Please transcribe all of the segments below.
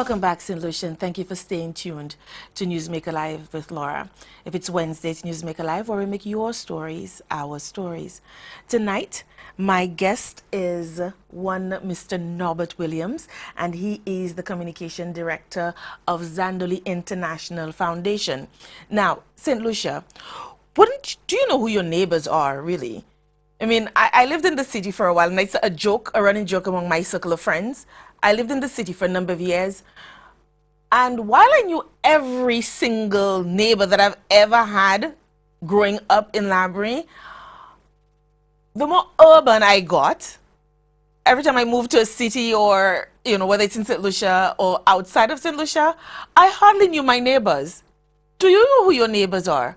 Welcome back, St. Lucian. Thank you for staying tuned to NewsMaker Live with Laura. If it's Wednesday, it's NewsMaker Live, where we make your stories our stories. Tonight, my guest is one Mr. Norbert Williams, and he is the communication director of Zandoli International Foundation. Now, St. Lucia, do you know who your neighbors are, really? I mean, I lived in the city for a while, and it's a running joke among my circle of friends. I lived in the city for a number of years, and while I knew every single neighbor that I've ever had growing up in Labrie, the more urban I got, every time I moved to a city or, whether it's in St. Lucia or outside of St. Lucia, I hardly knew my neighbors. Do you know who your neighbors are?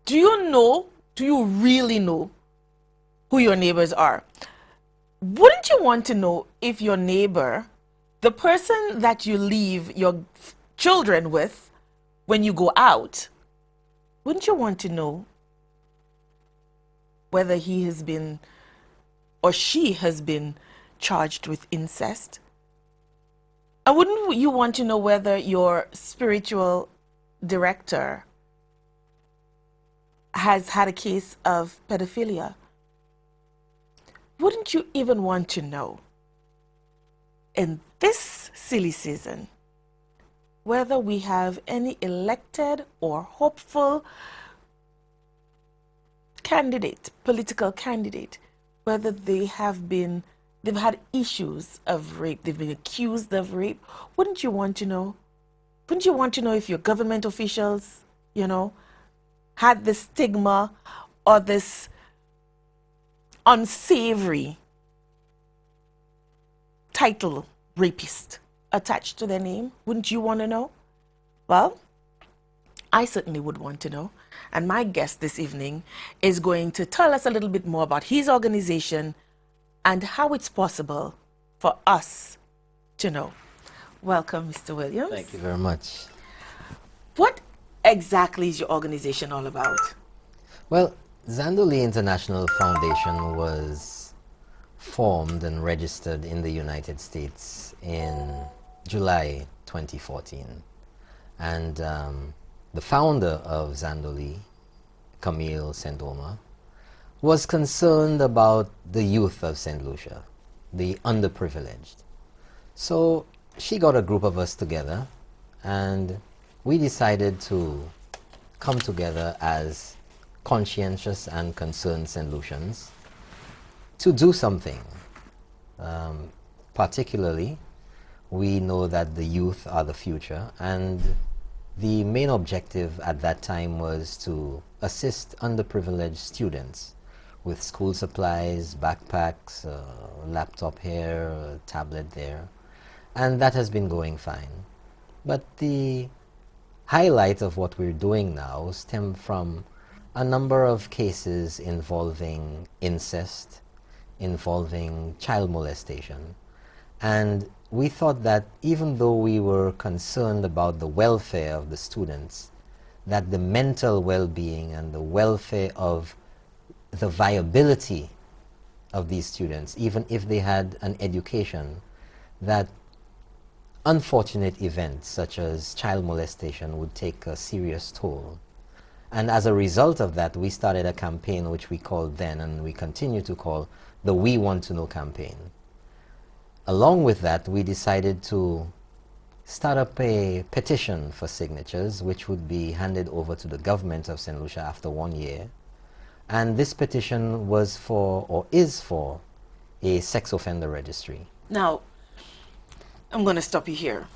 Do you really know who your neighbors are? Wouldn't you want to know if your neighbor, the person that you leave your children with when you go out, wouldn't you want to know whether he has been or she has been charged with incest? And wouldn't you want to know whether your spiritual director has had a case of pedophilia? Wouldn't you even want to know, in this silly season, whether we have any elected or hopeful candidate, political candidate, whether they've had issues of rape, they've been accused of rape? Wouldn't you want to know? Wouldn't you want to know if your government officials, had this stigma or this unsavory title, rapist, attached to their name? Wouldn't you want to know? Well, I certainly would want to know. And my guest this evening is going to tell us a little bit more about his organization and how it's possible for us to know. Welcome, Mr. Williams. Thank you very much. What exactly is your organization all about? Well, Zandoli International Foundation was formed and registered in the United States in July 2014. And the founder of Zandoli, Camille Sentoma, was concerned about the youth of St. Lucia, the underprivileged. So she got a group of us together, and we decided to come together as conscientious and concerned St. Lucians to do something. Particularly, we know that the youth are the future, and the main objective at that time was to assist underprivileged students with school supplies, backpacks, laptop here, a tablet there, and that has been going fine. But the highlight of what we're doing now stem from a number of cases involving incest, involving child molestation. And we thought that even though we were concerned about the welfare of the students, that the mental well-being and the welfare of the viability of these students, even if they had an education, that unfortunate events such as child molestation would take a serious toll. And as a result of that, we started a campaign which we called then, and we continue to call, the We Want to Know campaign. Along with that, we decided to start up a petition for signatures, which would be handed over to the government of St. Lucia after 1 year. And this petition was for, or is for, a sex offender registry. Now, I'm going to stop you here.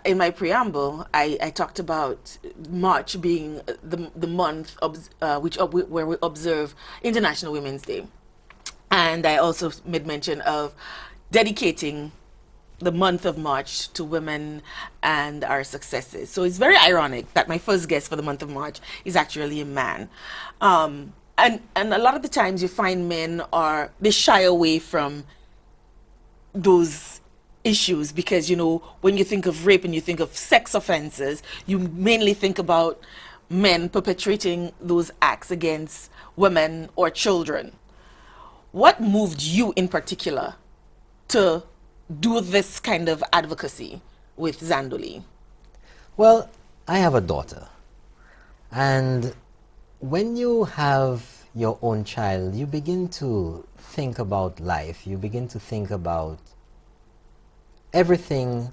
In my preamble, I talked about March being the month where we observe International Women's Day. And I also made mention of dedicating the month of March to women and our successes. So it's very ironic that my first guest for the month of March is actually a man. And a lot of the times you find men they shy away from those issues because, when you think of rape and you think of sex offenses, you mainly think about men perpetrating those acts against women or children. What moved you in particular to do this kind of advocacy with Zanduli? Well, I have a daughter, and when you have your own child, you begin to think about life. You begin to think about everything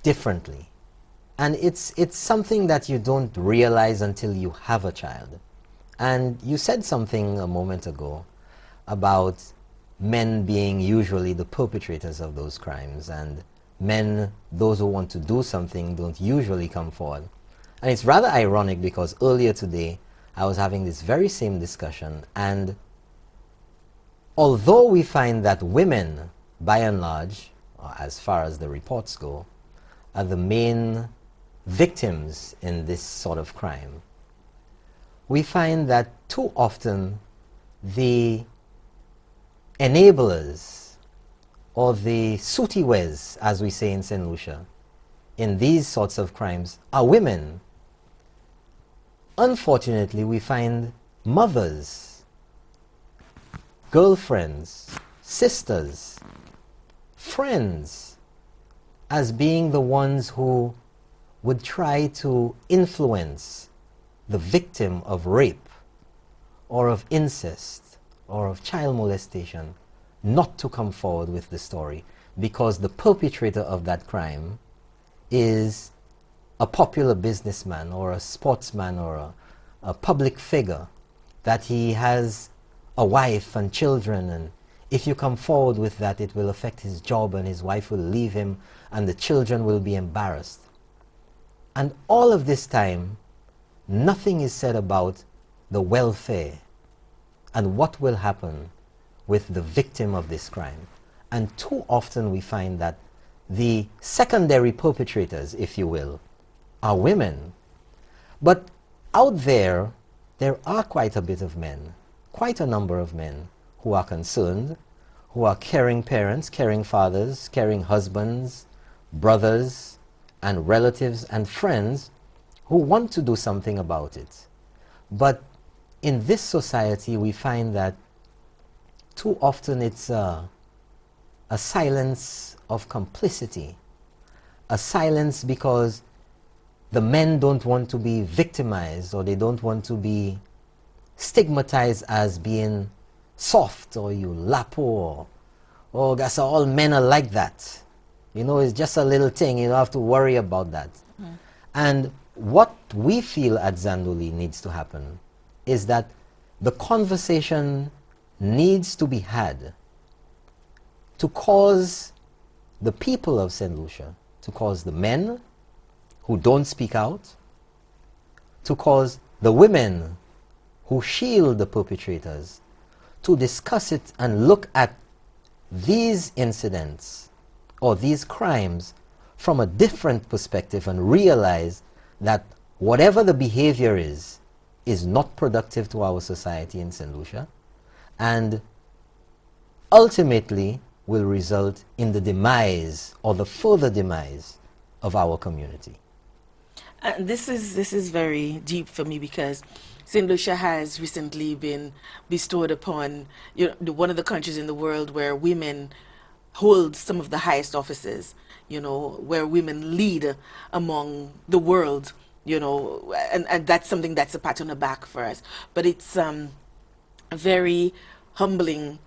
differently. And it's something that you don't realize until you have a child. And you said something a moment ago about men being usually the perpetrators of those crimes, and men, those who want to do something, don't usually come forward. And it's rather ironic because earlier today I was having this very same discussion, and although we find that women, by and large, as far as the reports go, are the main victims in this sort of crime, we find that too often the enablers, or the sutiwes, as we say in St. Lucia, in these sorts of crimes are women. Unfortunately, we find mothers, girlfriends, sisters, friends as being the ones who would try to influence the victim of rape or of incest or of child molestation not to come forward with the story, because the perpetrator of that crime is a popular businessman or a sportsman or a public figure, that he has a wife and children, and if you come forward with that, it will affect his job and his wife will leave him and the children will be embarrassed. And all of this time, nothing is said about the welfare and what will happen with the victim of this crime. And too often we find that the secondary perpetrators, if you will, are women. But out there are quite a bit of men, quite a number of men who are concerned, who are caring parents, caring fathers, caring husbands, brothers, and relatives and friends who want to do something about it. But in this society, we find that too often it's a silence of complicity, a silence because the men don't want to be victimized, or they don't want to be stigmatized as being soft, or you lapo, or guess all men are like that. You know, it's just a little thing, you don't have to worry about that. Mm. And what we feel at Zanduli needs to happen is that the conversation needs to be had to cause the people of St. Lucia, to cause the men who don't speak out, to cause the women who shield the perpetrators, to discuss it and look at these incidents or these crimes from a different perspective and realize that whatever the behavior is not productive to our society in St. Lucia, and ultimately will result in the demise or the further demise of our community. This is very deep for me, because St. Lucia has recently been bestowed upon, one of the countries in the world where women hold some of the highest offices, where women lead among the world, and that's something that's a pat on the back for us. But it's very humbling,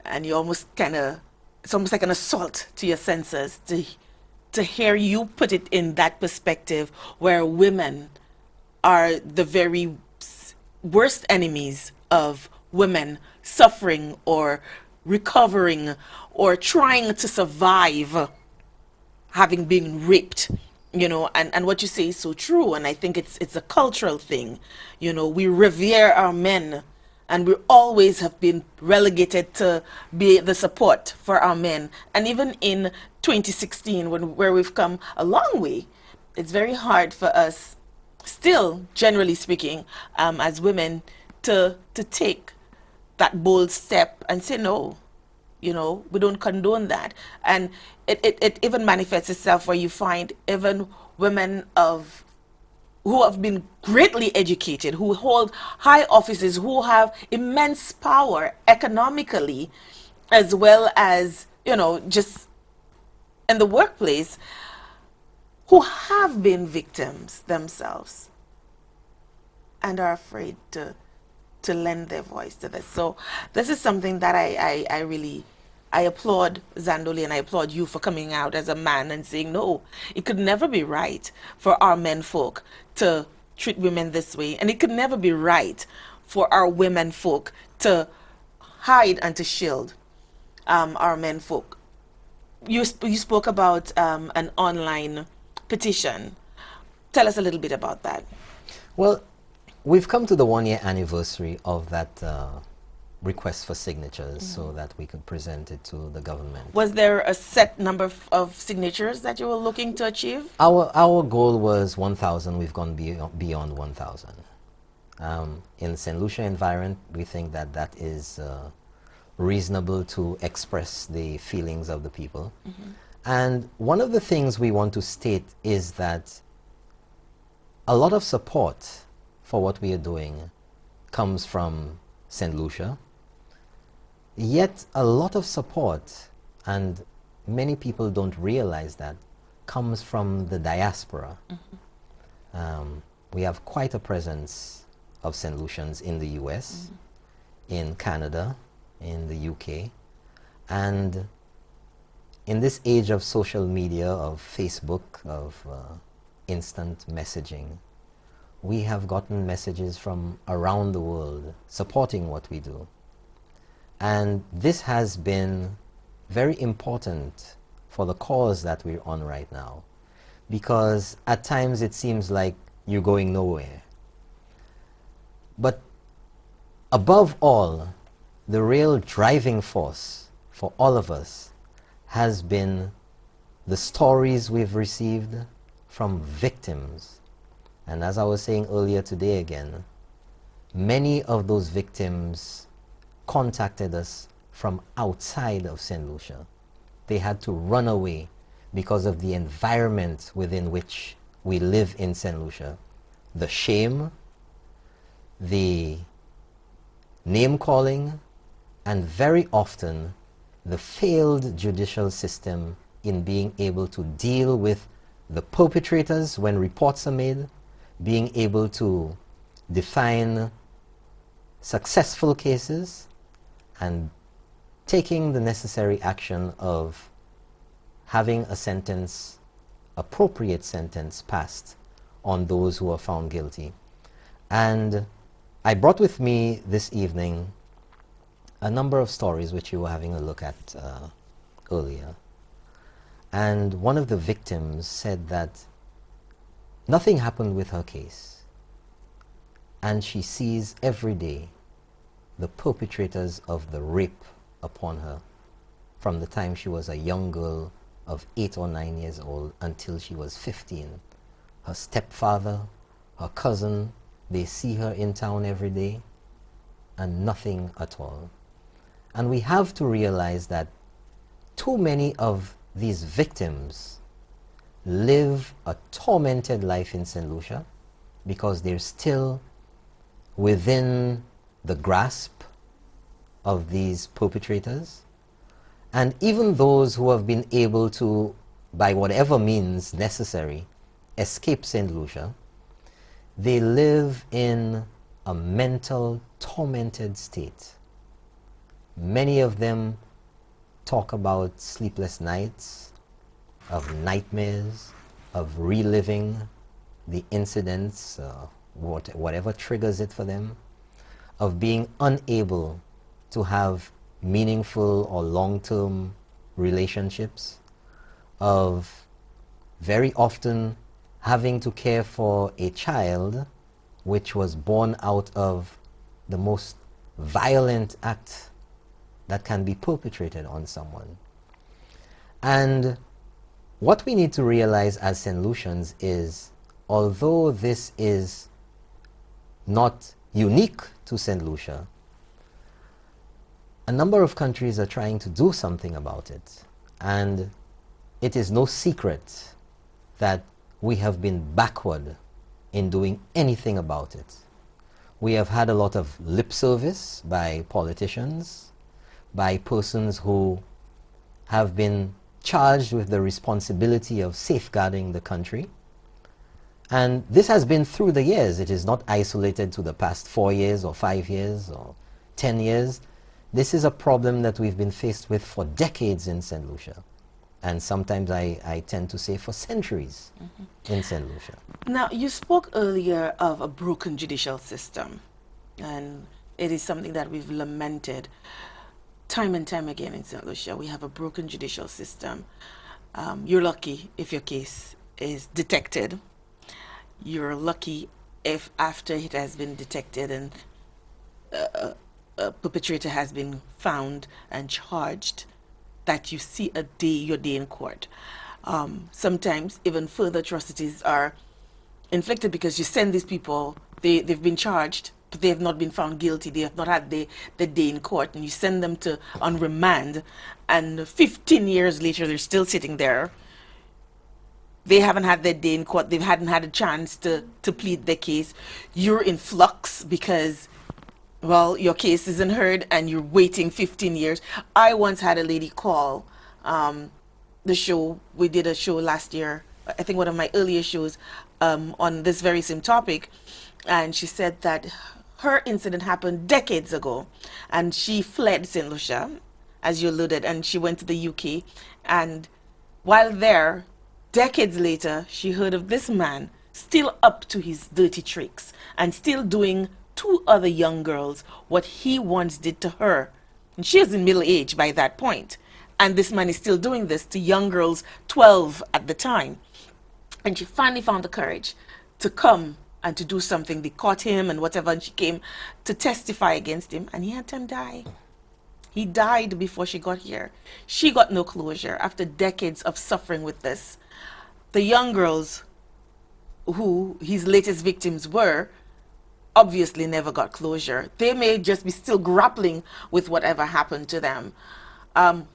and it's almost like an assault to your senses to hear you put it in that perspective, where women are the very worst enemies of women suffering or recovering or trying to survive having been raped. And what you say is so true, and I think it's a cultural thing. We revere our men, and we always have been relegated to be the support for our men. And even in 2016, where we've come a long way, it's very hard for us still, generally speaking, as women, to take that bold step and say no. We don't condone that. And it even manifests itself where you find even women who have been greatly educated, who hold high offices, who have immense power economically, as well as, just in the workplace who have been victims themselves and are afraid to lend their voice to this. So this is something that I really I applaud Zandoli and I applaud you for coming out as a man and saying, no, it could never be right for our men folk to treat women this way. And it could never be right for our women folk to hide and to shield our men folk. You spoke about an online petition. Tell us a little bit about that. Well, we've come to the 1-year anniversary of that request for signatures so that we could present it to the government. Was there a set number of signatures that you were looking to achieve? Our goal was 1,000. We've gone beyond 1,000. In St. Lucia environment, we think that that is reasonable to express the feelings of the people. And one of the things we want to state is that a lot of support for what we are doing comes from St. Lucia, yet a lot of support, and many people don't realize that, comes from the diaspora. We have quite a presence of St. Lucians in the US, in Canada, in the UK, and in this age of social media, of Facebook, of instant messaging, we have gotten messages from around the world supporting what we do. And this has been very important for the cause that we're on right now, because at times it seems like you're going nowhere. But above all, the real driving force for all of us has been the stories we've received from victims. And as I was saying earlier today again, many of those victims contacted us from outside of St. Lucia. They had to run away because of the environment within which we live in St. Lucia. The shame, the name calling, and very often the failed judicial system in being able to deal with the perpetrators when reports are made, being able to define successful cases, and taking the necessary action of having a sentence, appropriate sentence, passed on those who are found guilty. And I brought with me this evening a number of stories which you were having a look at earlier. And one of the victims said that nothing happened with her case, and she sees every day the perpetrators of the rape upon her from the time she was a young girl of 8 or 9 years old until she was 15. Her stepfather, her cousin, they see her in town every day, and nothing at all. And we have to realize that too many of these victims live a tormented life in St. Lucia because they're still within the grasp of these perpetrators. And even those who have been able to, by whatever means necessary, escape St. Lucia, they live in a mental, tormented state. Many of them talk about sleepless nights, of nightmares, of reliving the incidents, whatever triggers it for them, of being unable to have meaningful or long-term relationships, of very often having to care for a child which was born out of the most violent act that can be perpetrated on someone. And what we need to realize as St. Lucians is, although this is not unique to St. Lucia, a number of countries are trying to do something about it. And it is no secret that we have been backward in doing anything about it. We have had a lot of lip service by politicians, by persons who have been charged with the responsibility of safeguarding the country. And this has been through the years. It is not isolated to the past 4 years or 5 years or 10 years. This is a problem that we've been faced with for decades in St. Lucia. And sometimes I tend to say for centuries in St. Lucia. Now, you spoke earlier of a broken judicial system, and it is something that we've lamented time and time again in St. Lucia. We have a broken judicial system. You're lucky if your case is detected. You're lucky if after it has been detected and a perpetrator has been found and charged, that you see your day in court. Sometimes even further atrocities are inflicted because you send these people, they've been charged, but they have not been found guilty. They have not had the day in court, and you send them on remand, and 15 years later they're still sitting there. They haven't had their day in court. They hadn't had a chance to plead their case. You're in flux because, well, your case isn't heard and you're waiting 15 years. I once had a lady call the show. We did a show last year, I think one of my earlier shows, on this very same topic. And she said that her incident happened decades ago. And she fled St. Lucia, as you alluded, and she went to the UK. And while there, decades later, she heard of this man still up to his dirty tricks and still doing 2 other young girls what he once did to her. And she was in middle age by that point. And this man is still doing this to young girls, 12 at the time. And she finally found the courage to come and to do something. They caught him and whatever, and she came to testify against him, and he had to die. He died before she got here. She got no closure after decades of suffering with this. The young girls who his latest victims were obviously never got closure. They may just be still grappling with whatever happened to them.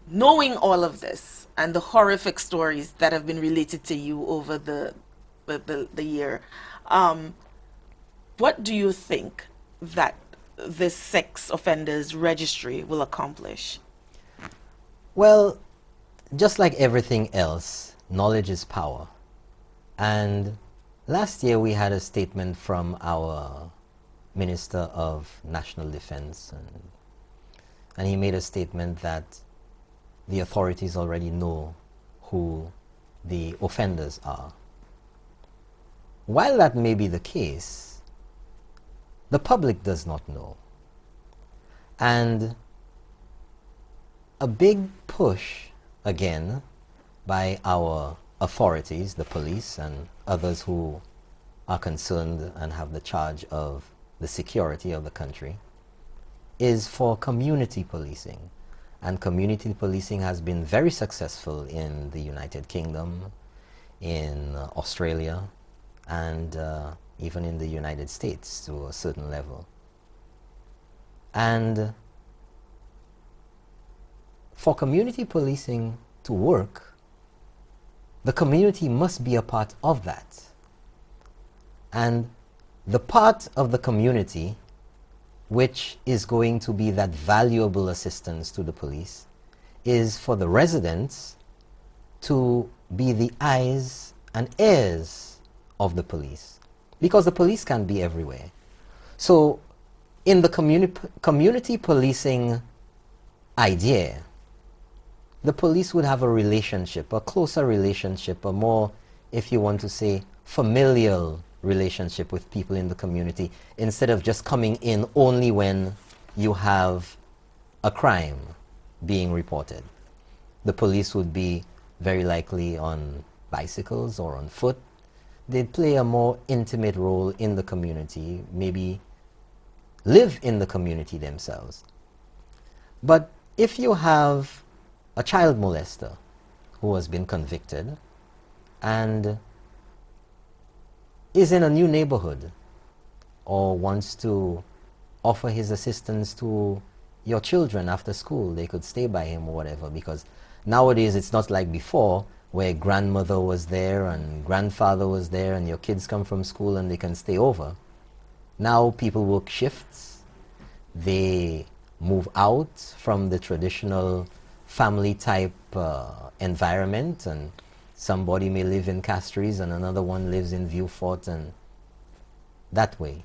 Knowing all of this and the horrific stories that have been related to you over the year, what do you think that this sex offenders registry will accomplish? Well, just like everything else, knowledge is power. And last year we had a statement from our Minister of National Defense, and he made a statement that the authorities already know who the offenders are. While that may be the case, the public does not know. And a big push, again, by our authorities, the police and others who are concerned and have the charge of the security of the country, is for community policing. And community policing has been very successful in the United Kingdom, in Australia, and even in the United States to a certain level. And for community policing to work, the community must be a part of that. And the part of the community which is going to be that valuable assistance to the police is for the residents to be the eyes and ears of the police, because the police can be everywhere. So in the community policing idea, the police would have a relationship, a closer relationship, a more, if you want to say, familial relationship with people in the community, instead of just coming in only when you have a crime being reported. The police would be very likely on bicycles or on foot. They'd play a more intimate role in the community, maybe live in the community themselves. But if you have a child molester who has been convicted and is in a new neighborhood or wants to offer his assistance to your children after school, they could stay by him or whatever, because nowadays it's not like before where grandmother was there and grandfather was there and your kids come from school and they can stay over. Now people work shifts, they move out from the traditional family type environment, and somebody may live in Castries and another one lives in Vieux-Fort, and that way.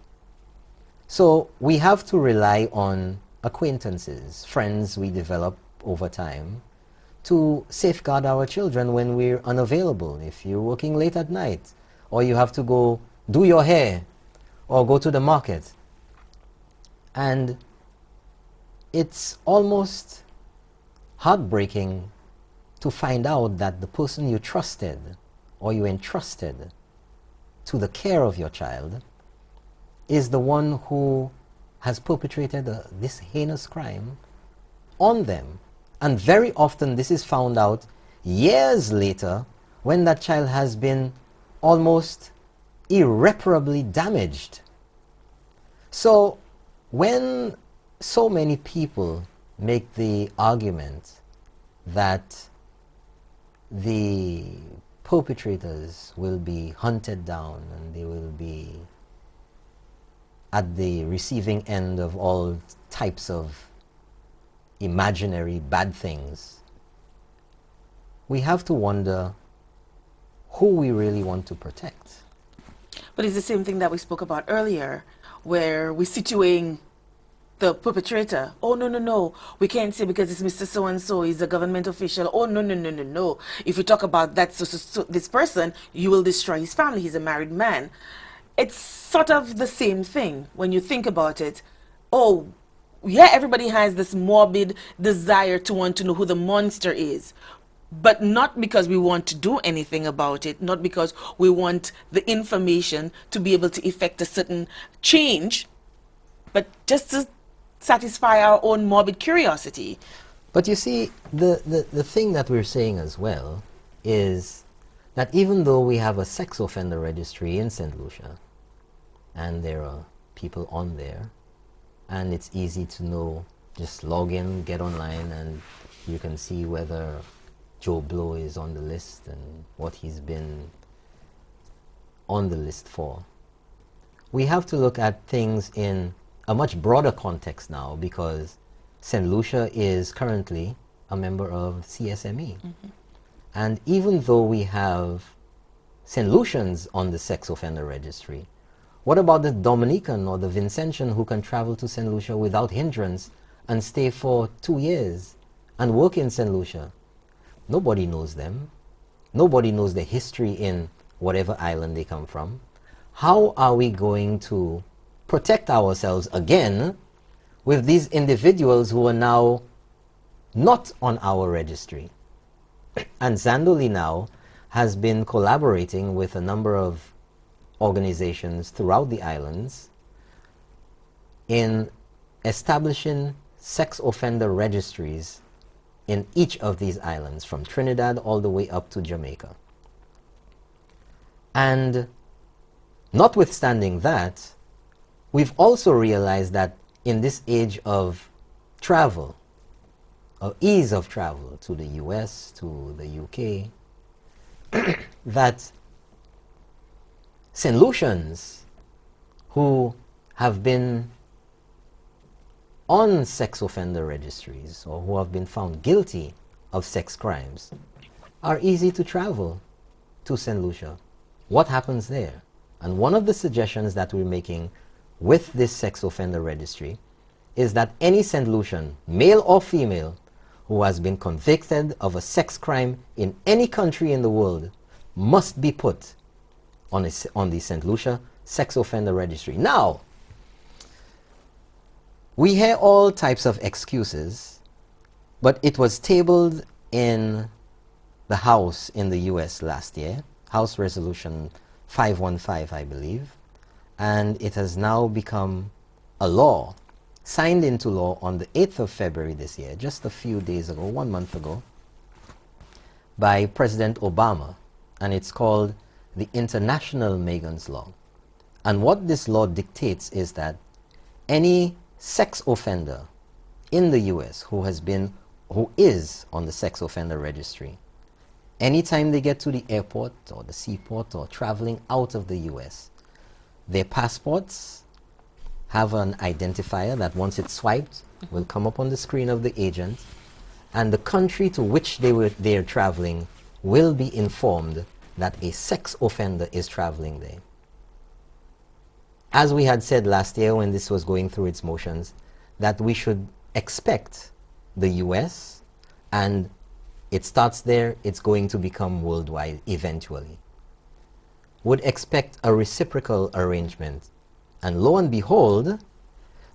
So we have to rely on acquaintances, friends we develop over time, to safeguard our children when we're unavailable. If you're working late at night, or you have to go do your hair, or go to the market. And it's almost heartbreaking to find out that the person you trusted or you entrusted to the care of your child is the one who has perpetrated this heinous crime on them. And very often this is found out years later when that child has been almost irreparably damaged. So when so many people make the argument that the perpetrators will be hunted down and they will be at the receiving end of all types of imaginary bad things, we have to wonder who we really want to protect. But it's the same thing that we spoke about earlier, where we're situating the perpetrator. Oh, no, no, no. We can't say because it's Mr. So-and-so, he's a government official. Oh, no, no, no, no, no. If you talk about that, this person, you will destroy his family. He's a married man. It's sort of the same thing when you think about it. Oh, yeah, everybody has this morbid desire to want to know who the monster is. But not because we want to do anything about it, not because we want the information to be able to effect a certain change, but just to satisfy our own morbid curiosity. But you see, the thing that we're saying as well is that even though we have a sex offender registry in St. Lucia, and there are people on there, and it's easy to know, just log in, get online, and you can see whether Joe Blow is on the list and what he's been on the list for. We have to look at things in a much broader context now, because St. Lucia is currently a member of CSME. Mm-hmm. And even though we have St. Lucians on the sex offender registry, what about the Dominican or the Vincentian who can travel to St. Lucia without hindrance and stay for 2 years and work in St. Lucia? Nobody knows them. Nobody knows the history in whatever island they come from. How are we going to protect ourselves again with these individuals who are now not on our registry? And Zandoli now has been collaborating with a number of organizations throughout the islands in establishing sex offender registries in each of these islands, from Trinidad all the way up to Jamaica. And notwithstanding that, we've also realized that in this age of travel, of ease of travel to the US, to the UK, that St. Lucians who have been on sex offender registries or who have been found guilty of sex crimes are easy to travel to St. Lucia. What happens there? And one of the suggestions that we're making with this sex offender registry is that any St. Lucian, male or female, who has been convicted of a sex crime in any country in the world must be put on the St. Lucia sex offender registry. Now, we hear all types of excuses, but it was tabled in the House in the US last year, House Resolution 515, I believe, and it has now become a law, signed into law on the 8th of February this year, just a few days ago, 1 month ago, by President Obama, and it's called the International Megan's Law. And what this law dictates is that any sex offender in the US who is on the sex offender registry, anytime they get to the airport or the seaport or traveling out of the US, their passports have an identifier that once it's swiped will come up on the screen of the agent, and the country to which they are traveling will be informed that a sex offender is traveling there. As we had said last year when this was going through its motions, that we should expect the US, and it starts there, it's going to become worldwide eventually, would expect a reciprocal arrangement. And lo and behold,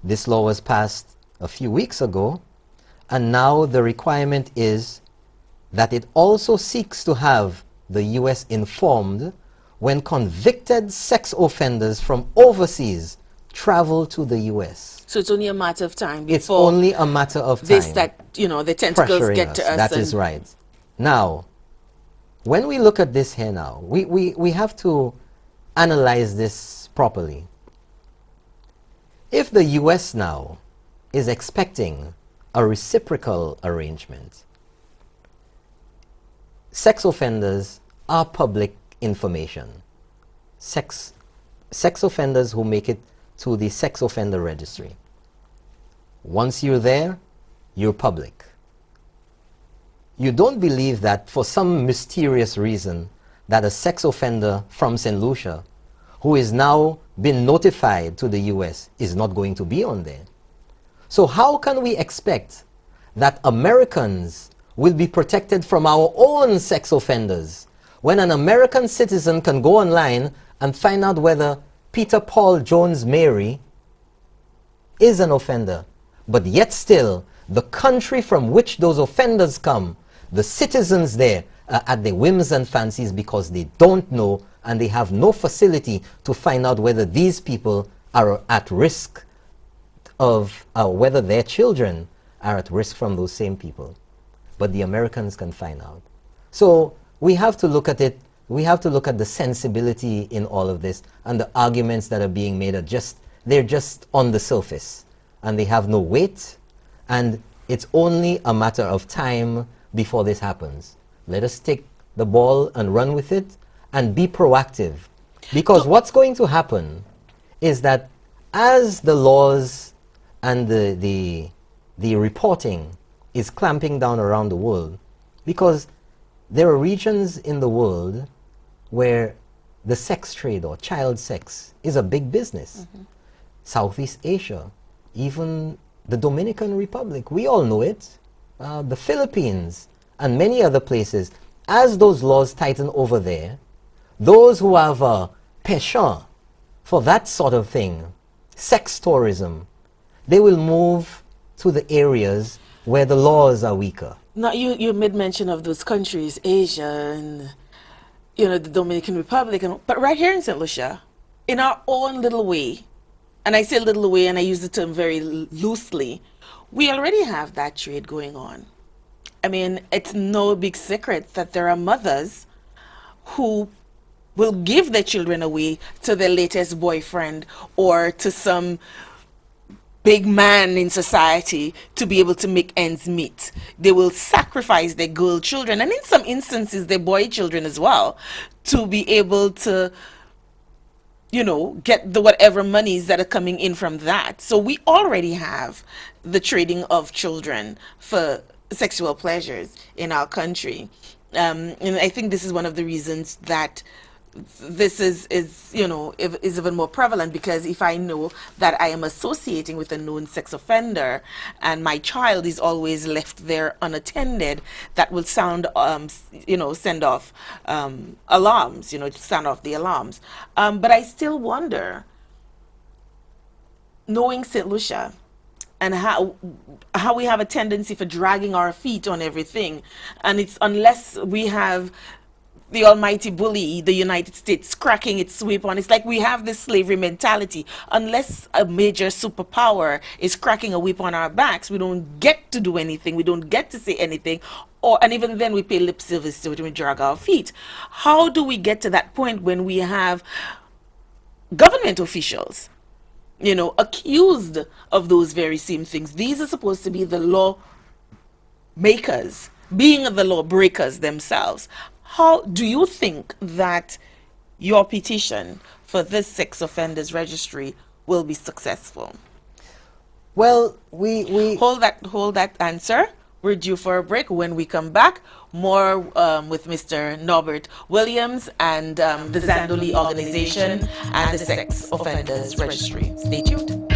this law was passed a few weeks ago, and now the requirement is that it also seeks to have the US informed when convicted sex offenders from overseas travel to the US. So it's only a matter of time before it's only a matter of time. The tentacles get to us. That is right. Now, when we look at this here now, we have to analyze this properly. If the US now is expecting a reciprocal arrangement, sex offenders are public information. Sex offenders who make it to the sex offender registry. Once you're there, you're public. You don't believe that for some mysterious reason that a sex offender from St. Lucia who is now been notified to the US is not going to be on there. So how can we expect that Americans will be protected from our own sex offenders when an American citizen can go online and find out whether Peter Paul Jones Mary is an offender, but yet still the country from which those offenders come, the citizens there are at their whims and fancies because they don't know and they have no facility to find out whether these people are at risk of, whether their children are at risk from those same people. But the Americans can find out. So we have to look at it, we have to look at the sensibility in all of this, and the arguments that are being made are they're just on the surface and they have no weight, and it's only a matter of time before this happens. Let us take the ball and run with it and be proactive, because what's going to happen is that as the laws and the reporting is clamping down around the world, because there are regions in the world where the sex trade or child sex is a big business. Mm-hmm. Southeast Asia, even the Dominican Republic, we all know it, the Philippines, and many other places. As those laws tighten over there, those who have a penchant for that sort of thing, sex tourism, they will move to the areas where the laws are weaker. Now, you made mention of those countries, Asia and the Dominican Republic, but right here in St. Lucia, in our own little way, and I say little way and I use the term very loosely, we already have that trade going on. I mean, it's no big secret that there are mothers who will give their children away to their latest boyfriend or to some big man in society to be able to make ends meet. They will sacrifice their girl children, and in some instances their boy children as well, to be able to get the whatever monies that are coming in from that. So we already have the trading of children for sexual pleasures in our country, and I think this is one of the reasons that this is even more prevalent, because if I know that I am associating with a known sex offender and my child is always left there unattended, that will send off alarms, to sound off the alarms. But I still wonder, knowing St. Lucia and how we have a tendency for dragging our feet on everything, and it's unless we have the almighty bully, the United States, cracking its whip on. It's like we have this slavery mentality. Unless a major superpower is cracking a whip on our backs, we don't get to do anything. We don't get to say anything. And even then we pay lip service to it when we drag our feet. How do we get to that point when we have government officials, accused of those very same things? These are supposed to be the law makers, being the law breakers themselves. How do you think that your petition for this sex offenders registry will be successful? Well, we hold that answer. We're due for a break. When we come back, more with Mr. Norbert Williams and the Zandoli Organization and the Sex Offenders Registry. Stay tuned.